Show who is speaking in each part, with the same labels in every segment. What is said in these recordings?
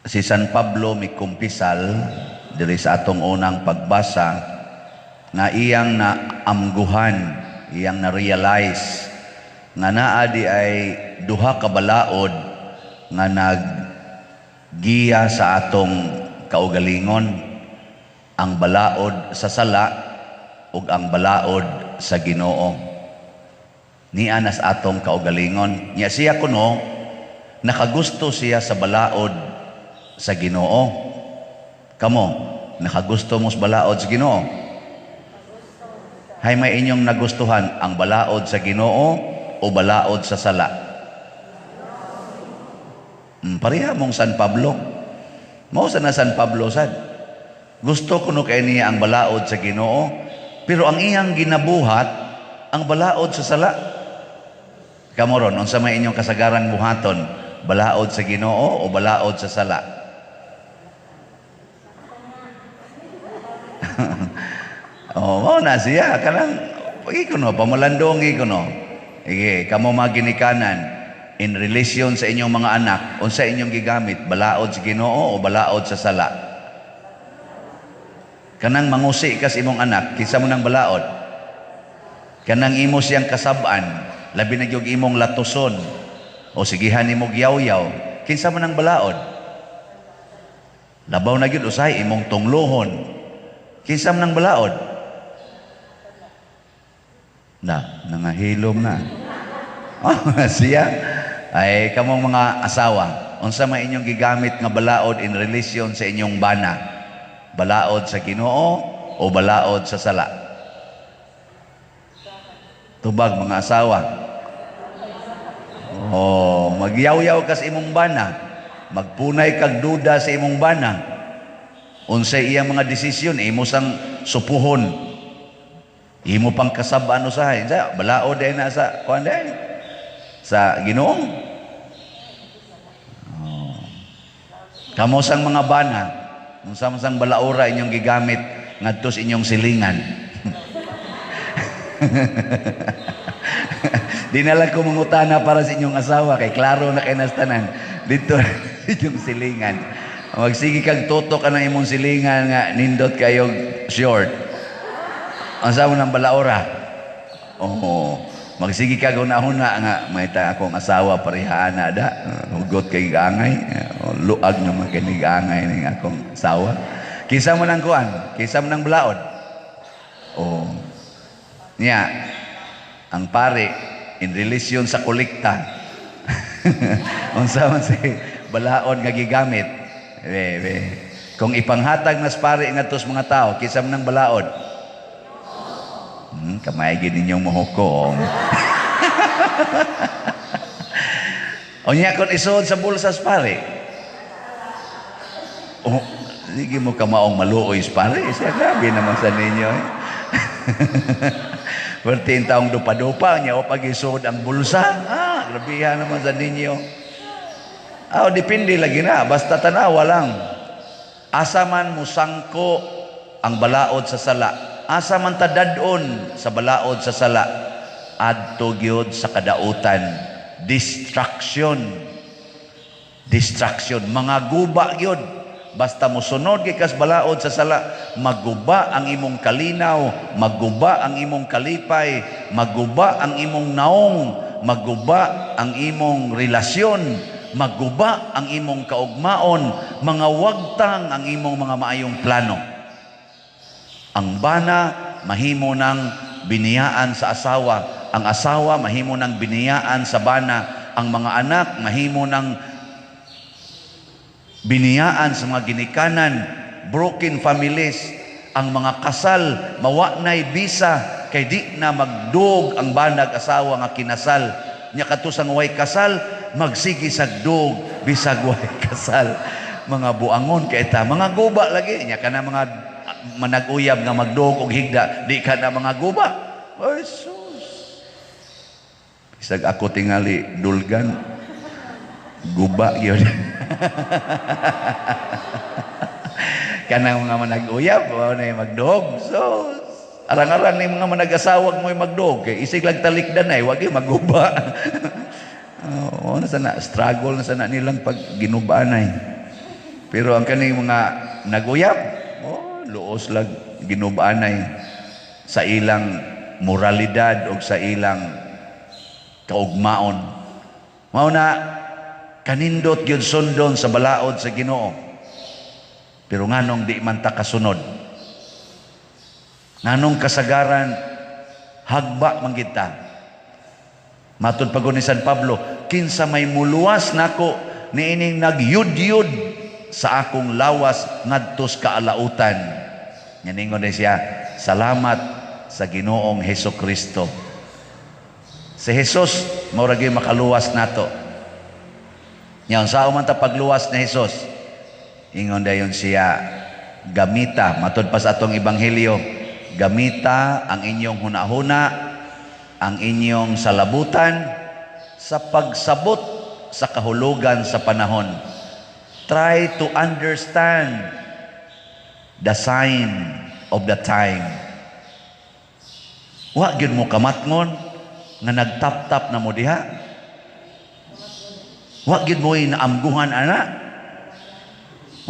Speaker 1: Si San Pablo may kumpisal diri sa atong unang pagbasa nga iyang naamguhan, iyang na-realize nga naa di ay duha ka balaod nga naggiya sa atong kaugalingon, ang balaod sa sala ug ang balaod sa Ginoo. Niya nas atong kaugalingon. Nya siya kuno nakagusto siya sa balaod sa Ginoo. Kamo, nakagusto mo sa balaod sa Ginoo? Hay may inyong nagustuhan ang balaod sa Ginoo o balaod sa sala? Pareha mong San Pablo. Mao sa na San Pablo sad. Gusto kuno kay niya ang balaod sa Ginoo, pero ang iyang ginabuhat ang balaod sa sala. Kamoron, unsa may inyong kasagarang buhaton, balaod sa Ginoo o balaod sa sala? Oh, na siya kanang ikuno pamulandongi kuno. Ige, kamo maginikanan in relation sa inyong mga anak, unsa inyong gigamit, balaod sa Ginoo o balaod sa sala? Kanang mangusi ka sa imong anak, kinsa mo nang balaod? Kanang imo siyang kasab-an, labi na gyud imong latuson o sigihan nimo yaw-yaw, kinsa mo nang balaod? Labaw na gyud usahay imong tunglohon, kinsa mo nang balaod? Nangahilom na. Oh, siya ay kamong mga asawa, unsa man inyong gigamit nga balaod in relation sa inyong bana? Balaod sa Ginoo o balaod sa sala? Tubag mga asawa. Oh, magyaw-yaw ka sa imong bana, magpunay kag duda sa imong bana. Unsay iyang mga desisyon, imo sang supuhon. Imo pang kasab-an usahay. Balaod ay na sa kuan day sa Ginoo. Oh. Kamo sang mga bana, unsa man sang balaura inyong gigamit ngadto sa inyong silingan. Dinala ko mangutana para sa inyong asawa kay klaro na kay nastanan dito inyong silingan. Magsige kag tutok ka ng imong silingan nga nindot kayong short. Unsa mo nang balaura? Oh, magsige kag una-una nga may ta akong asawa parehaan na da. Hugot kay angay, luag naman kay angay ning akong asawa. Kinsa mo nang kuan? Kinsa mo nang balaod? Oh. Niya, ang pare in relation sa kolekta. Unsa man si balaod nga gigamit? Kung ipanghatag nas pare ngadto sa mga tao, kinsa man nang balaod? Kamay gid ninyong mahukom. O niya kung isuod sa bulsas pare. Oh, sige mo kamaong maluoy pare. Siya grabe naman sa ninyo. 14 taong dupa-dupa niya o pag-isuod ang bulsa. Grabe naman sa ninyo. Depende lagi na. Basta tanawa lang. Asa man musangko ang balaod sa sala. Asa man ta dadon sa balaod sa sala, adto gyud sa kadautan, distraction, mga guba gyud. Basta mosunod kay kas balaod sa sala, maguba ang imong kalinaw, maguba ang imong kalipay, maguba ang imong naong, maguba ang imong relasyon, maguba ang imong kaugmaon, mga wagtang ang imong mga maayong plano. Ang bana mahimo ng biniyaan sa asawa, ang asawa mahimo ng biniyaan sa bana, ang mga anak mahimo ng biniyaan sa mga ginikanan, broken families, ang mga kasal mawa nay bisa kay di na magdug ang banag asawa nga kinasal. Nya katusang way kasal, magsigi sagdug bisag way kasal. Mga buangon kay ta, mga guba lagi nya kana mga manag-uyab nga magdog og higda, di ka na mga guba. Ay sus, isag ako tingali dulgan guba yun. Kanang mga manag-uyab na yung magdog. So arang-arang ni mga manag-asawag mo yung magdog kay isig lang talikdan ay wag yung maguba. Nasa na struggle na sana nilang pag ginubanay. Pero ang kaning mga naguyab, luos lang ginubaanay sa ilang moralidad o sa ilang kaugmaon. Mao na kanindot gyud sundon sa balaod sa Ginoo. Pero nganong di man ta kasunod? Nganong kasagaran hagba man gid ta? Matud pagon ni San Pablo, kinsa may muluwas nako niining nagyud-yud sa akong lawas ngadtos kaalautan. Nganingon siya, salamat sa Ginoong Hesukristo. Si Jesus, mao ra gyud makaluwas nato. Nya sa man ta pagluwas ni Jesus, ingon dayon siya, gamita, matud pa sa atong ebanghelyo, gamita ang inyong hunahuna, ang inyong salabutan sa pagsabot sa kahulugan sa panahon. Try to understand the sign of the time. Wa gyud mo kamatngon nga nagtap-tap na mo diha. Wa gyud mo inaamguhan ana.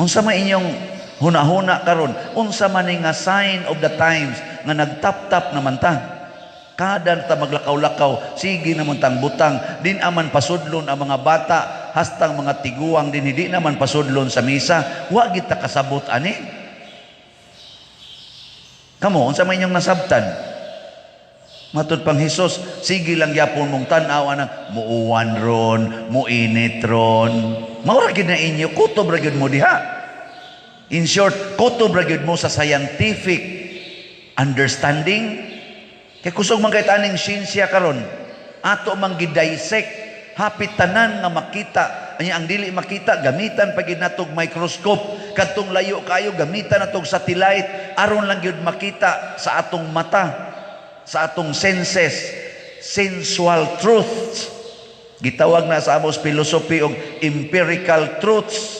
Speaker 1: Unsa man inyong hunahuna karon? Unsa man nga sign of the times nga nagtap-tap naman ta? Kada ta maglakaw-lakaw, sige naman tang butang, din aman pasudlon ang mga bata, hastang mga tiguang din hindi naman pasudlon sa misa. Wa gid ta kasabot ani. Kamo unsa man inyong nasabtan? Matud pang Hesus, sige lang yapon mong tan-aw anang muuwan ron, muinit ron. Maura gid na inyo, kutob ra gyud mo diha. In short, kutob ra gyud mo sa scientific understanding. Kay kusog man kay taning siyensya karon, ato man gidissect, hapit tanan nga makita. Anya ang dili makita, gamitan pa gid natog microscope. Kadtong layo kayo, gamitan natog satellite aron lang gyud makita sa atong mata, sa atong senses, sensual truths. Gitawag na sa amos philosophy og empirical truths.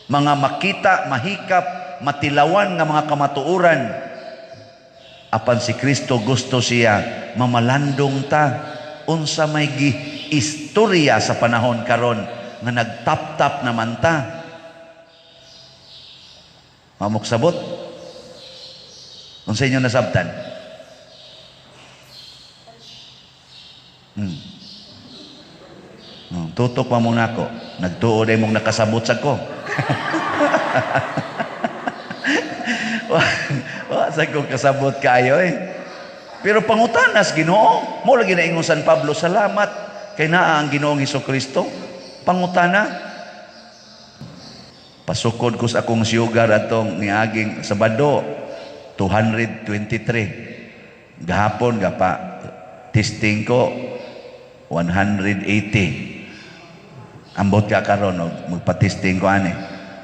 Speaker 1: Mga makita, mahikap, matilawan nga mga kamatuoran. Apan si Kristo gusto siya mamalandong ta unsa may istorya sa panahon karon nga nagtap-tap naman ta. Mamok sabot. Unsa inyo nasabtan? Tutok pa muna ako. Nagtuo day mong nakasabot sa ko. Sa kong kasabot kayo Pero pangutanas Ginoo, mo lagi na ingon San Pablo, salamat kay naa ang Ginoong Hesukristo. Pangutana, pasukod ko sa akong siyugar atong niaging Sabado 223. Gahapon gapa testing ko 180. Ambot ka karon magpa-testing ko ani.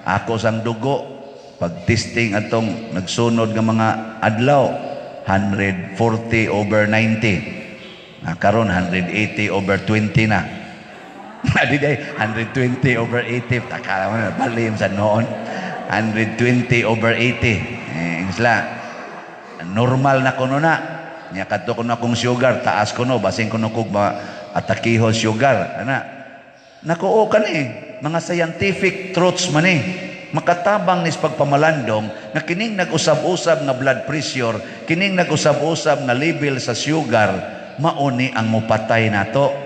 Speaker 1: Ako sang dugo pag-testing atong nagsunod ng mga adlaw, 140/90. Karon 180/20 na. Adi day 120/80. Takala mo na balim sa noon. 120/80. Isla. Normal na kuno na. Nya kadto ko na akong sugar, taas ko no, basin ko no kog atakiho sugar. Ana. Nakuo kan mga scientific truths man makatabang nis pagpamalandong na kining nag-usab-usab nga blood pressure, kining nag-usab-usab nga level sa sugar, mauni ang mupatay nato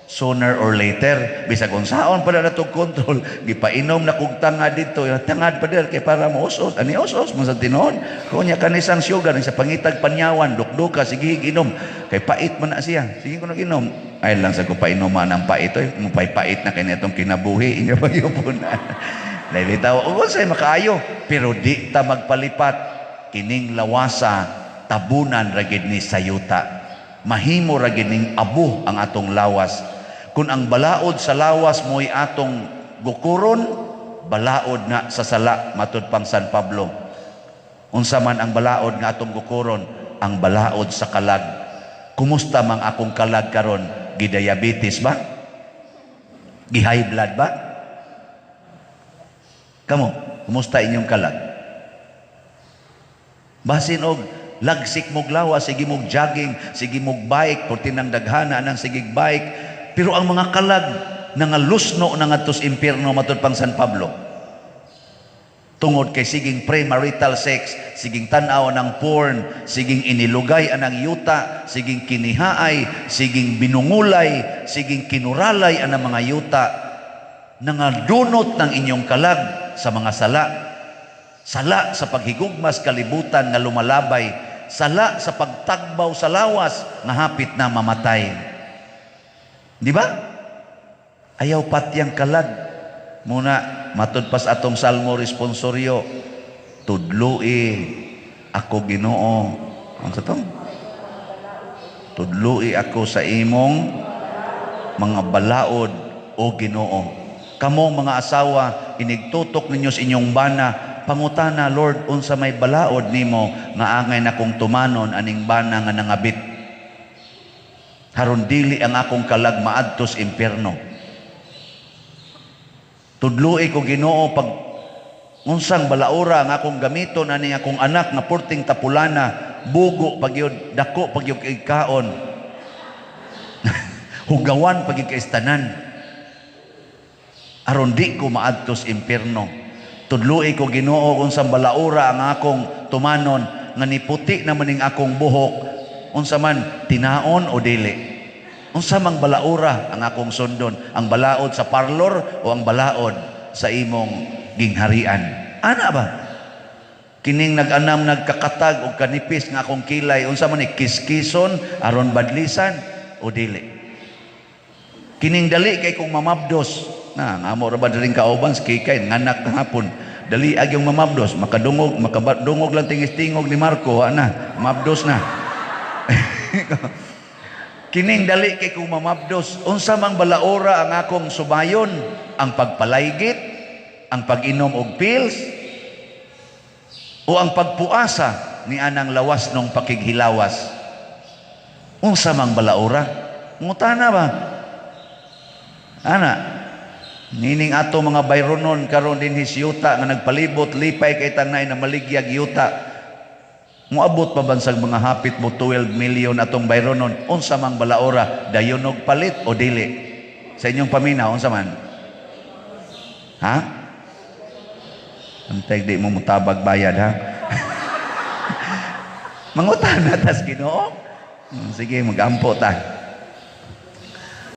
Speaker 1: sooner or later. Bisag unsaon pa na natong control, gipainom na kog tangad dito, tangad pa der kay para mausos, ani usos mo sa tinuod. Kunya kanisang sugar sa pangitag panyawan, dukduka sige inom kay pait man na siya. Sige ko nag-inom. Ay lang sa ko painuman ang pait mo pait na kay netong kinabuhi inyo pagyupon. Nailitaw, say makaayo, pero di ta magpalipat. Kining lawasa, tabunan ragid ni sayuta. Mahimo ragid ning abo ang atong lawas. Kung ang balaod sa lawas mo'y atong gukuron, balaod nga sa sala, matud pang San Pablo. Unsa man ang balaod nga atong gukuron, ang balaod sa kalag. Kumusta mang akong kalag karon? Gidiabetes ba? Gi-high blood ba? Kamo, kumusta inyong kalag? Basin og lagsik mog lawas, sige mog jogging, sige mog bike, porti nang daghana nang sige bike. Pero ang mga kalag nangalusno na ngadtos impierno matud pang San Pablo. Tungod kay siging premarital sex, siging tanaw ng porn, siging inilugay anang yuta, siging kinihaay, siging binungulay, siging kinuralay anang mga yuta, nangadunot ng inyong kalag sa mga sala. Sala sa paghigugmas kalibutan nga lumalabay, sala sa pagtagbaw sa lawas nga hapit na mamatay. Di ba? Ayaw patyang kalag. Muna, matudpas atong salmo responsoryo, tudlui ako Ginoo. Ano sa to? Tudlui ako sa imong mga balaod o Ginoo. Kamong mga asawa, inigtutok ninyo sa inyong bana, pangutana, Lord, unsa may balaod nimo nga angay na kong tumanon aning bana nga nangabit. Haron dili ang akong kalag maadtos impyerno. Tudloi ko Ginoo pag unsang balaura ang akong gamiton ani akong anak nga porting tapulana, bugo pagyud, dako pagyud kay kaon. Hugawan pagyud kay istanan. Aron di ko maadtos impyerno. Tudloi ko Ginoo unsang balaura ang akong tumanon nga niputi naman ning akong buhok, unsa man tinaon o dili. Unsa mang balaura ang akong sundon, ang balaod sa parlor o ang balaod sa imong gingharian. Ana ba? Kining nag-anam nagkakatag o kanipis nga akong kilay, unsa man ni kiskison aron badlisan o dili. Kining dali kay kong mamabdos, na amo ra ba diring kauban kay nganak kahapon. Dali ag yung mamabdos, makadungog lang tingis-tingog ni Marco, ana, mabdos na. Kining dali kay kong mamabdos, unsa mang balaora ang akong subayon, ang pagpalaygit, ang pag-inom og pills, o ang pagpuasa ni anang lawas nung pakighilawas. Unsa mang balaora? Ngutana ba? Ana, nining ato mga bayronon karon din his yuta nga nagpalibot lipay kay tanay na maligyag yuta. Muabot pa bansag mga hapit mo 12 million atong bayronon. Unsa mang balaora, dayon og palit o dili? Sa inyong paminaw, unsa man? Ha? Antay di mo mutabag bayad, ha? Mangutan na tas Ginoo. Sige, magampo ta.